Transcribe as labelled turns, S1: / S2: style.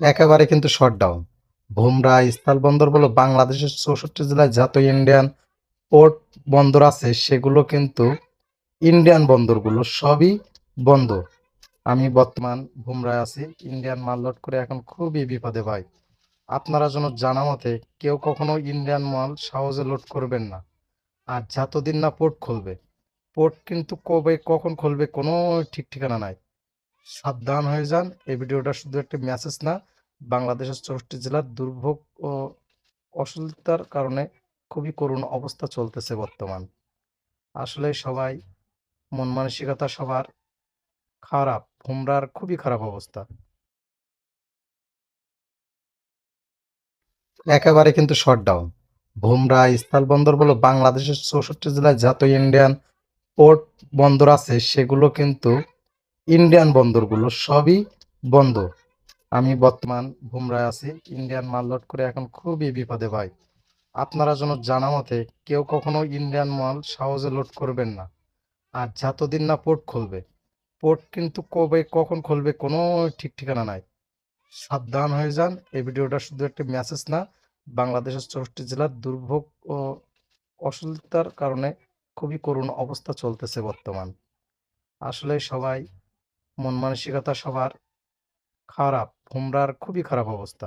S1: একেবারে কিন্তু শটডাউন। ভোমরা স্থলবন্দর বলো বাংলাদেশের ৬৪ জেলায় যত ইন্ডিয়ান পোর্ট বন্দর আছে সেগুলো কিন্তু ইন্ডিয়ান বন্দরগুলো সবই বন্ধ। আমি বর্তমান ভোমরায় আছি। ইন্ডিয়ান মাল লোড করে এখন খুবই বিপদে ভাই। আপনারা যেন জানা মতে কেউ কখনো ইন্ডিয়ান মাল সহজে লোড করবেন না। আর যতদিন না পোর্ট খুলবে, পোর্ট কিন্তু কবে কখন খুলবে কোনো ঠিক ঠিকানা নাই। সাবধান হয়ে যান। এই ভিডিওটা শুধু একটা মেসেজ না, বাংলাদেশের ৬৪ জেলার দুর্ভোগ ও অসুবিধার কারণে খুবই করুণ অবস্থা চলতেছে বর্তমান। আসলে সবাই মন মানসিকতা সবার খারাপ। ভোমরার খুবই খারাপ অবস্থা। একেবারে কিন্তু শটডাউন। ভোমরা স্থলবন্দর বলো বাংলাদেশের ৬৪ জেলায় যত ইন্ডিয়ান পোর্ট বন্দর আছে সেগুলো কিন্তু ইন্ডিয়ান বন্দরগুলো সবই বন্ধ। আমি বর্তমান ভোমরায় আছি। ইন্ডিয়ান মাল লোড করে এখন খুবই বিপদে ভাই। আপনারা যেন জানা মতে কেউ কখনো ইন্ডিয়ান মাল সহজে লোড করবেন না। আর যতদিন না পোর্ট খুলবে, পোর্ট কিন্তু কবে কখন খুলবে কোনো ঠিক ঠিকানা নাই। সাবধান হয়ে যান। এই ভিডিওটা শুধু একটা মেসেজ না, বাংলাদেশের ৬৪ জেলার দুর্ভোগ ও অসুবিধার কারণে খুবই করুণ অবস্থা চলতেছে বর্তমান। আসলে সবাই মন মানসিকতা সবার খারাপ। ভোমরার খুবই খারাপ অবস্থা।